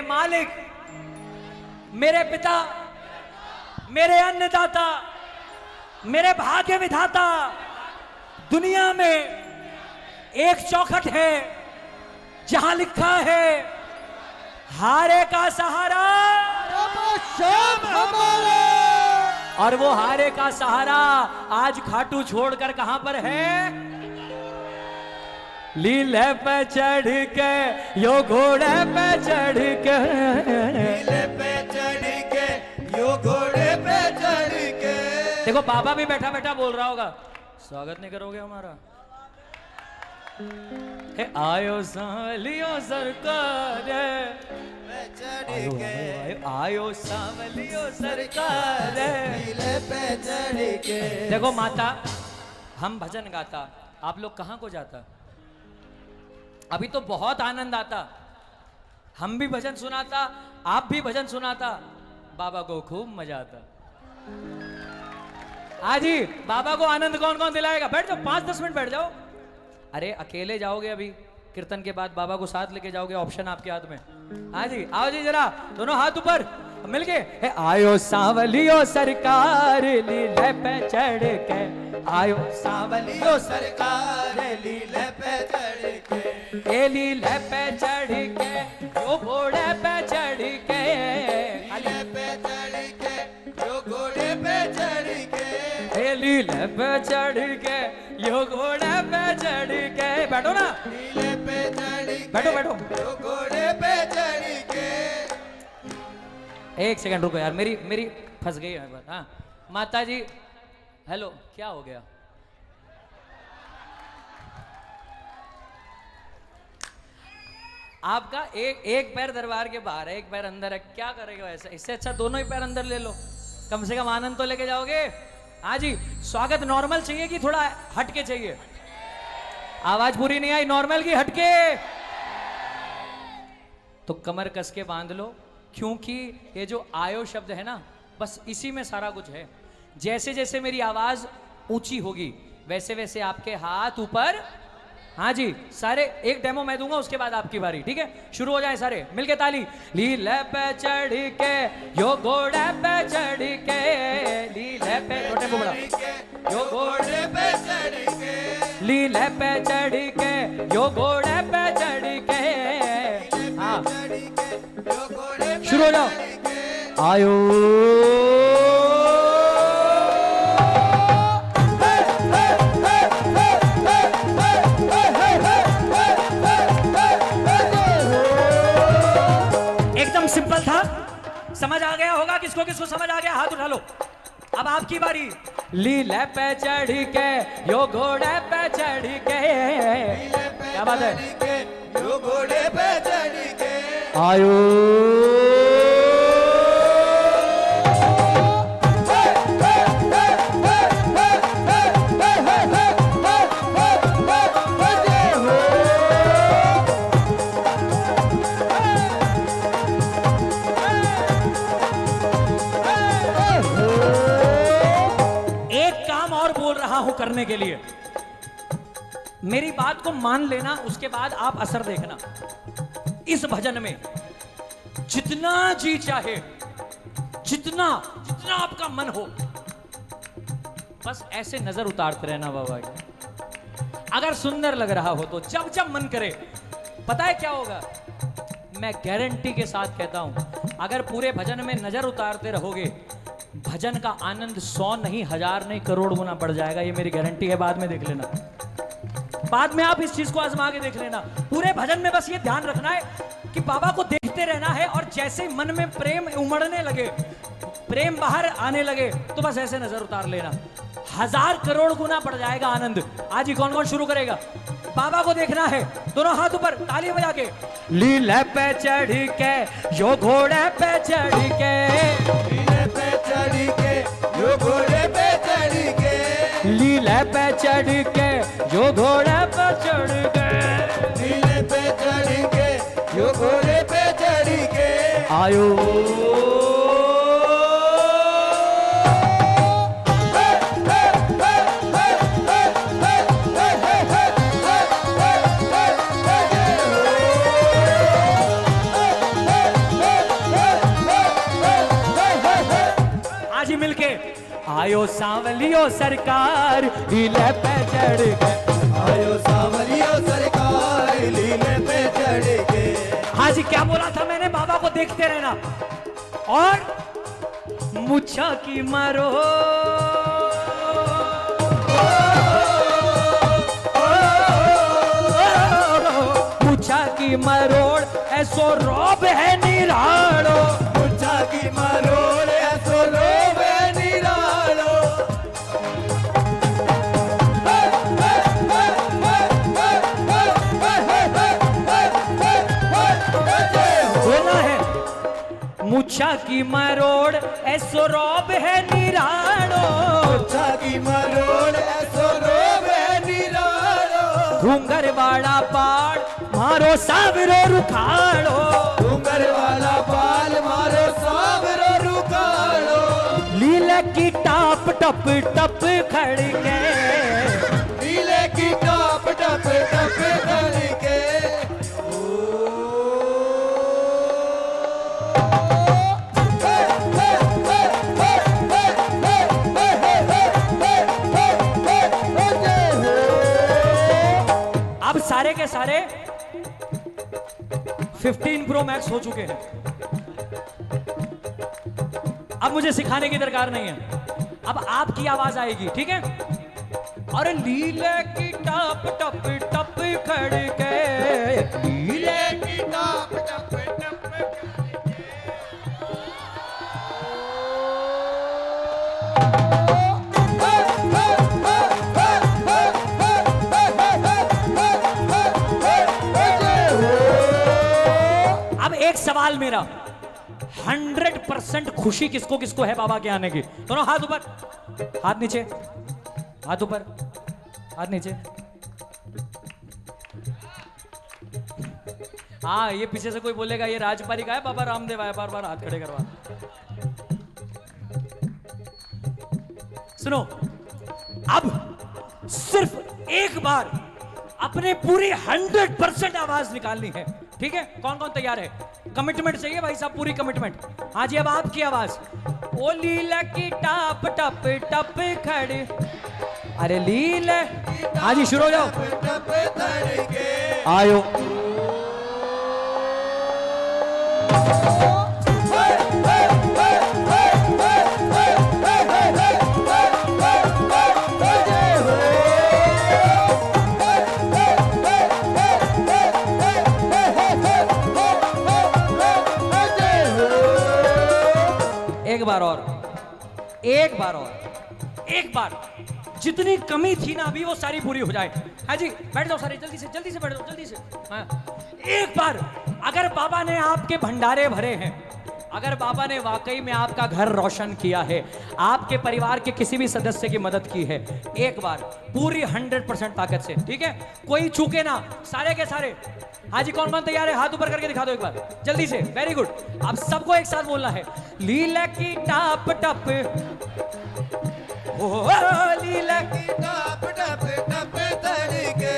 मालिक, मेरे पिता, मेरे अन्नदाता, मेरे भाग्य विधाता, दुनिया में एक चौखट है जहां लिखा है हारे का सहारा शाम हमारे। और वो हारे का सहारा आज खाटू छोड़कर कहां पर है? लीले पे चढ़ के, यो घोड़े पे चढ़ के, लीले पे चढ़ के, यो घोड़े पे चढ़ के। देखो बाबा भी बैठा बैठा बोल रहा होगा, स्वागत नहीं करोगे हमारा? हे आयो सावलियो सरकार, चढ़ के आयो सावलियो सरकार। लीले पे चढ़ के। देखो माता, हम भजन गाता, आप लोग कहां को जाता? अभी तो बहुत आनंद आता, हम भी भजन सुनाता, आप भी भजन सुनाता, बाबा को खूब मजा आता। आज ही बाबा को आनंद कौन कौन दिलाएगा? बैठ जाओ, 5-10 मिनट बैठ जाओ। अरे अकेले जाओगे अभी कीर्तन के बाद, बाबा को साथ लेके जाओगे, ऑप्शन आपके हाथ में। हाँ जी, आओ जी जरा, दोनों हाथ ऊपर मिलके। आयो सावलियो सरकार, लीले पे चढ़ के, आयो सावलियो सरकार लीले पे चढ़ के। ए लीले पे चढ़ के, यो घोड़े पे चढ़ के, लीले पे चढ़ के, यो घोड़े पे चढ़ के। ए लीले पे चढ़ के, यो घोड़े पे चढ़ के। बैठो ना, लीले पे चढ़ के, बैठो बैठो। यो घोड़े पे चढ़ के। एक सेकंड रुको यार, मेरी फंस गई है बात। हाँ माता जी, हेलो, क्या हो गया? आपका एक पैर दरबार के बाहर है, एक पैर अंदर है, क्या करेगा ऐसा? इससे अच्छा दोनों ही पैर अंदर ले लो, कम से कम आनंद तो लेके जाओगे। हाँ जी, स्वागत नॉर्मल चाहिए कि थोड़ा हटके चाहिए? आवाज पूरी नहीं आई, नॉर्मल की हटके? तो कमर कस के बांध लो, क्योंकि ये जो आयो शब्द है ना, बस इसी में सारा कुछ है। जैसे जैसे मेरी आवाज ऊंची होगी, वैसे वैसे आपके हाथ ऊपर। हाँ जी, सारे एक डेमो मैं दूंगा, उसके बाद आपकी बारी, ठीक है? शुरू हो जाए सारे मिलके, ताली। लीले पे चढ़ के, यो घोड़े पे चढ़ के, लीले पे, छोटे को बड़ा, यो घोड़े पे चढ़ के। लीले पे चढ़ के, यो घोड़े पे चढ़ के। हाँ, यो घोड़े पे शुरू हो जाओ। चढ़ के। आयो एकदम सिंपल था, समझ आ गया होगा? किसको किसको समझ आ गया हाथ उठा लो। अब आपकी बारी। लीले पे चढ़ के, यो घोड़े पे चढ़ के। क्या बात है? यो घोड़े पे चढ़ के। आयो करने के लिए मेरी बात को मान लेना, उसके बाद आप असर देखना। इस भजन में जितना जी चाहे, जितना जितना आपका मन हो, बस ऐसे नजर उतारते रहना बाबा की। अगर सुंदर लग रहा हो तो जब जब मन करे, पता है क्या होगा? मैं गारंटी के साथ कहता हूं, अगर पूरे भजन में नजर उतारते रहोगे, भजन का आनंद 100 नहीं, 1000 नहीं, करोड़ गुना बढ़ जाएगा। ये मेरी गारंटी है, बाद में देख लेना। बाद में आप इस चीज को आजमा के देख लेना। पूरे भजन में बस ये ध्यान रखना है कि बाबा को देखते रहना है, और जैसे मन में प्रेम उमड़ने लगे, प्रेम बाहर आने लगे, तो बस ऐसे नजर उतार लेना, 1000 करोड़ गुना बढ़ जाएगा आनंद। आज ही कौन कौन शुरू करेगा? बाबा को देखना है, दोनों हाथ ऊपर, ताली बजा के। लीले पे चढ़ के, यो घोड़े पे चढ़ के, लीले पे चढ़ के, यो घोड़े पे चढ़ के। लीले पे चढ़ के, यो घोड़े पे चढ़ के। लीले पे चढ़ के, यो घोड़े पे चढ़ के। आयो मिलके आयो सांवलियो सरकार लीले पे चढ़ के, आयो सांवलियो सरकार लीले पे चढ़ के। हाँ जी, क्या बोला था मैंने? बाबा को देखते रहना और मुच्छा की मारो, मुच्छा की मरोड़ ऐसो रोब है निराड़ो, मुच्छा की मरोड़ ऐसो रोब है निरालो। बोलना है मुच्छा की मरोड़ ऐसो रोब है निराड़ो, मुच्छा की मरोड़ ऐसो रोब है निरालो। घूंगर वाला पाड़ मारो सावरो रुखाड़ो, डूंगर वाला बाल मारो सावरो रुकालो। लीला की टाप टप टप खड़के, नीले की टाप टप टप धड़के। अब सारे के सारे 15 प्रो मैक्स हो चुके हैं। अब मुझे सिखाने की दरकार नहीं है, अब आपकी आवाज आएगी, ठीक है? और लीले की टप टप टप खड़के, नीले की टाप टप टप अब एक सवाल मेरा, 100% खुशी किसको किसको है बाबा के आने की? दोनों हाथ ऊपर, हाथ नीचे, हाथ ऊपर, हाथ नीचे। हाँ, ये पीछे से कोई बोलेगा ये राजपारी का है, बाबा रामदेव आया, बार बार हाथ खड़े करवा। सुनो, अब सिर्फ एक बार अपने पूरी 100% आवाज निकालनी है, ठीक है? कौन कौन तैयार है? कमिटमेंट चाहिए भाई साहब, पूरी कमिटमेंट। हाँ जी, अब आपकी आवाज। ओ लीला की टाप टप टप खड़े, अरे लीला। हाँ जी, शुरू हो जाओ। टप धड़के। आयो एक बार और, एक बार और, एक बार। जितनी कमी थी ना अभी वो सारी पूरी हो जाए। हाँ जी, बैठ जाओ सारे, जल्दी से बैठ जाओ, जल्दी से। हाँ, एक बार अगर बाबा ने आपके भंडारे भरे हैं, अगर बाबा ने वाकई में आपका घर रोशन किया है, आपके परिवार के किसी भी सदस्य की मदद की है, एक बार पूरी 100% ताकत से, ठीक है? कोई चूके ना, सारे के सारे। हाँ जी, कौन कौन तैयार है? हाथ ऊपर करके दिखा दो एक बार, जल्दी से। Very good. अब सबको एक साथ बोलना है, लीला की टाप टप, ओ लीला की टप टप टप धड़के।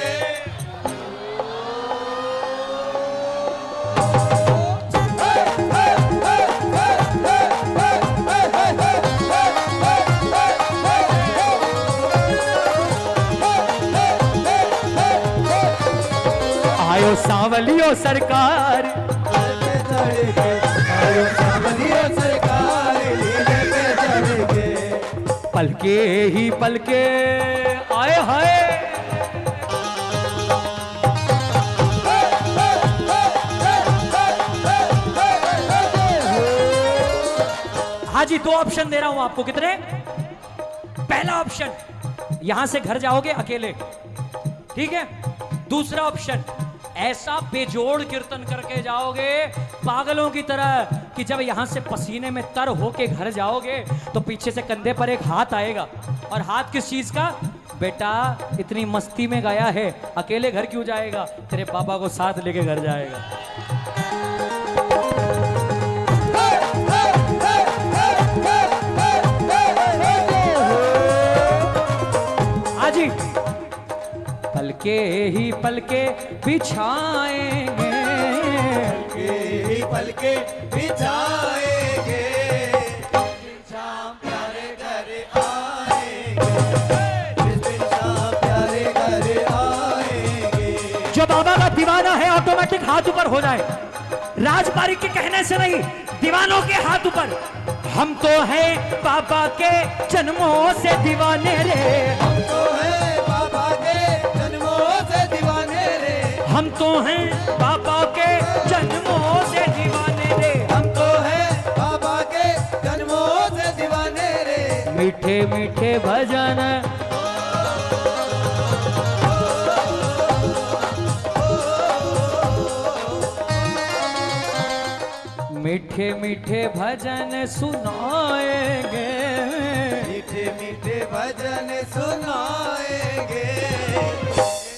आयो सांवलियो सरकार, आयो सांवलियो सरकार लीले पे चढ़के। पलके ही पलके आए हाय। हाँ जी, दो ऑप्शन दे रहा हूं आपको। कितने? पहला ऑप्शन, यहां से घर जाओगे अकेले, ठीक है? दूसरा ऑप्शन, ऐसा बेजोड़ कीर्तन करके जाओगे पागलों की तरह कि जब यहां से पसीने में तर होके घर जाओगे तो पीछे से कंधे पर एक हाथ आएगा। और हाथ किस चीज का? बेटा इतनी मस्ती में गया है, अकेले घर क्यों जाएगा? तेरे पापा को साथ लेके घर जाएगा। आजी, पलके ही पलके बिछाएंगे, पलके ही पलके बिछाएंगे। शाम प्यारे हाथ ऊपर हो जाए, राजबारी के कहने से नहीं, दीवानों के हाथ ऊपर। हम तो हैं बाबा के जन्मों से दीवाने रे, हम तो हैं बाबा के जन्मों से दीवाने रे, हम तो हैं बाबा के जन्मों से दीवाने रे, हम तो हैं बाबा के जन्मों से दीवाने रे। मीठे मीठे भजन मीठे मीठे भजन सुनाएंगे, मीठे मीठे भजन सुनाएंगे,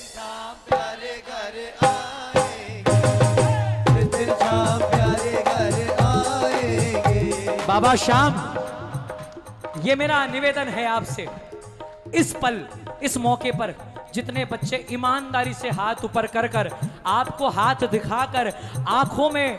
शाम प्यारे घर आएंगे, जिस दिन शाम प्यारे घर आएंगे। बाबा श्याम, ये मेरा निवेदन है आपसे, इस पल इस मौके पर जितने बच्चे ईमानदारी से हाथ ऊपर कर कर आपको हाथ दिखाकर आंखों में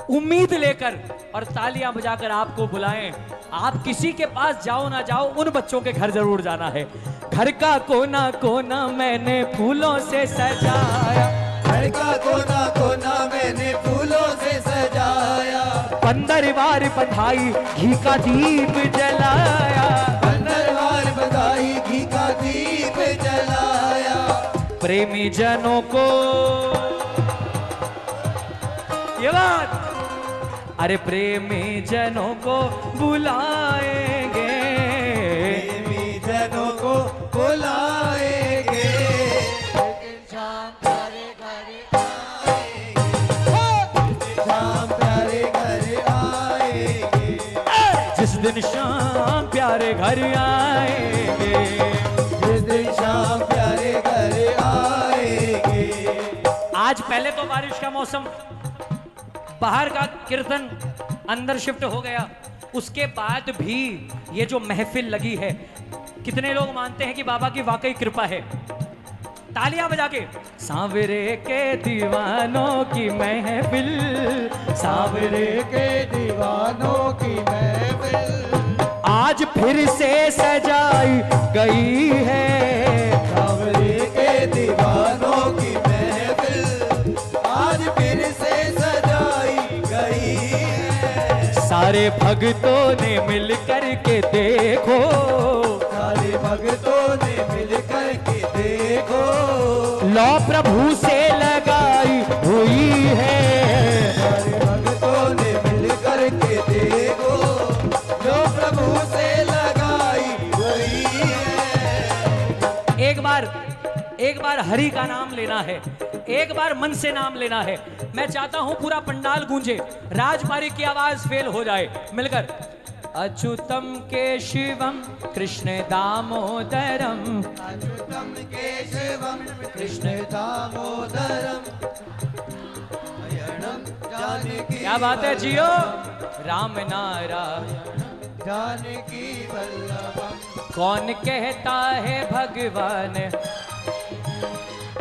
उम्मीद लेकर और तालियां बजाकर आपको बुलाएं, आप किसी के पास जाओ ना जाओ, उन बच्चों के घर जरूर जाना है। घर का कोना कोना मैंने फूलों से सजाया, घर का कोना कोना मैंने फूलों से सजाया, 15 बार बधाई घी का दीप जलाया, 15 बार बधाई घी का दीप जलाया। प्रेमी जनों को ये बात, अरे प्रेमी जनों को बुलाएंगे, प्रेमी जनों को बुलाएंगे, शाम प्यारे घर आएंगे, शाम प्यारे घर आएंगे, जिस दिन शाम प्यारे घर आएंगे, जिस दिन शाम प्यारे घर आएंगे। आज पहले तो बारिश का मौसम, बाहर का कीर्तन अंदर शिफ्ट हो गया, उसके बाद भी ये जो महफिल लगी है, कितने लोग मानते हैं कि बाबा की वाकई कृपा है? तालियां बजा के, सांवरे के दीवानों की महफिल, सांवरे के दीवानों की महफिल आज फिर से सजाई गई है, सांवरे के दीवानों की महफिल आज फिर से सजाई गई है। सारे भक्तों ने मिल कर के देखो, सारे भक्तों ने मिल कर के देखो, लौ प्रभु से लगाई हुई है, सारे भक्तों ने मिल कर के देखो, जो प्रभु से लगाई गई है। एक बार हरि का नाम लेना है, एक बार मन से नाम लेना है। मैं चाहता हूं पूरा पंडाल गूंजे, राजबारी की आवाज फेल हो जाए मिलकर। अच्युतम केशवम कृष्ण दामोदरम, अच्युतम केशवम कृष्ण दामोदरम, अयणम जानकी क्या बात है जियो, राम नारायण जानकी वल्लभम। कौन कहता है भगवान,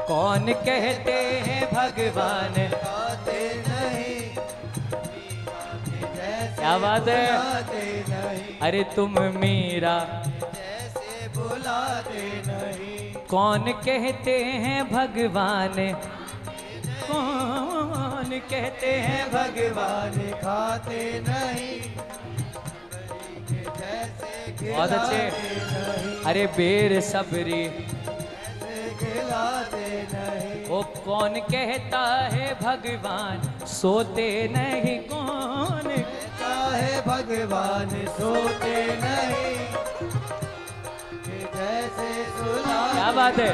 कौन कहते हैं भगवान, आते नहीं जैसे क्या बात है, बुलाते नहीं, अरे तुम मीरा, जैसे बुलाते नहीं, कौन कहते हैं भगवान, कौन कहते हैं भगवान खाते नहीं, जैसे बहुत अच्छे, खिलाते नहीं, अरे बेर सबरी, जैसे खिलाते नहीं, वो कौन कहता है भगवान सोते नहीं, कौन कहता है भगवान सोते नहीं, जैसे सुलाते क्या बात है,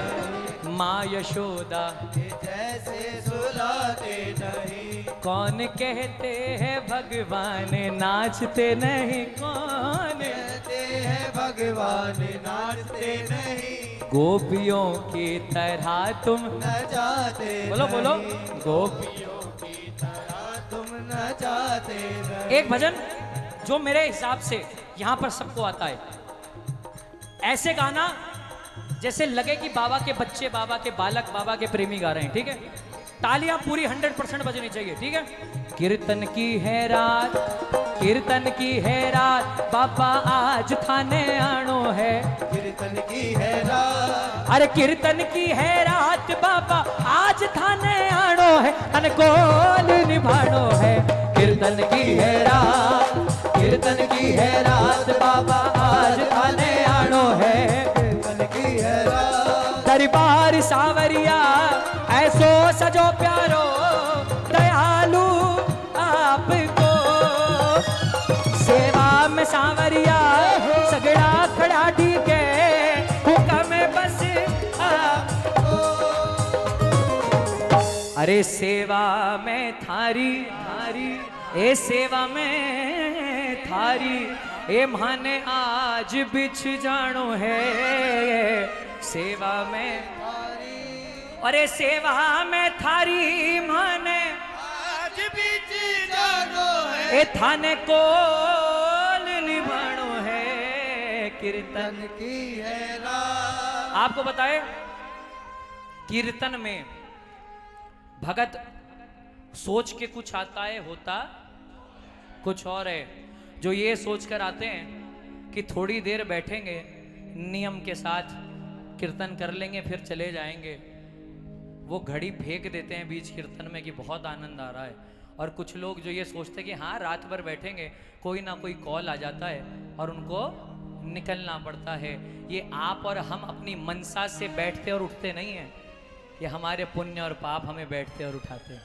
माँ यशोदा, जैसे सुलाते नहीं, कौन कहते हैं भगवान नाचते नहीं, कौन कहते हैं भगवान नाचते नहीं, गोपियों की तरह तुम, न जाते बोलो बोलो, नहीं, गोपियों की तरह तुम न जाते नहीं। एक भजन जो मेरे हिसाब से यहाँ पर सबको आता है, ऐसे गाना जैसे लगे कि बाबा के बच्चे, बाबा के बालक, बाबा के प्रेमी गा रहे हैं, ठीक है? तालियां पूरी 100% बजनी चाहिए, ठीक है। कीर्तन की है रात, कीर्तन की है रात, बाबा आज थाने आनो है। कीर्तन की है रात, अरे कीर्तन की है रात, बाबा आज थाने आनो है, अनकोल निभानो है। कीर्तन की है रात, कीर्तन की है रात, बाबा आज थाने आनो है। कीर्तन की है रात, दरबार सावरिया ऐसो सजो प्यारो, दयालु आपको सेवा में सावरिया सगड़ा खड़ा ठीक है, हुक्म बस आपको। अरे सेवा में थारी थारी, ए सेवा में थारी, ए माने आज बिछ जानो है। सेवा में, अरे सेवा में थारी माने आज बीच जानो है। ए थाने कोल निभानो है। कीर्तन कीर्तन की है रात, आपको बताए, कीर्तन में भगत सोच के कुछ आता है, होता कुछ और है। जो ये सोचकर आते हैं कि थोड़ी देर बैठेंगे, नियम के साथ कीर्तन कर लेंगे, फिर चले जाएंगे, वो घड़ी फेंक देते हैं बीच कीर्तन में कि बहुत आनंद आ रहा है। और कुछ लोग जो ये सोचते हैं कि हाँ रात भर बैठेंगे, कोई ना कोई कॉल आ जाता है और उनको निकलना पड़ता है। ये आप और हम अपनी मनसा से बैठते और उठते नहीं हैं, ये हमारे पुण्य और पाप हमें बैठते और उठाते हैं।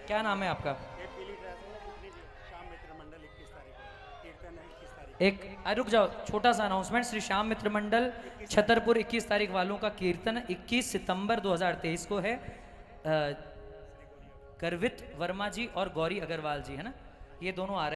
क्या नाम है आपका? श्याम मित्र मंडल 21 तारीख को कीर्तन है, 21 तारीख। एक रुक जाओ, छोटा सा अनाउंसमेंट। श्री श्याम मित्र मंडल छतरपुर 21 तारीख वालों का कीर्तन 21 सितंबर 2023 को है। गर्वित वर्मा जी और गौरी अग्रवाल जी, है ना, ये दोनों आ रहे हैं।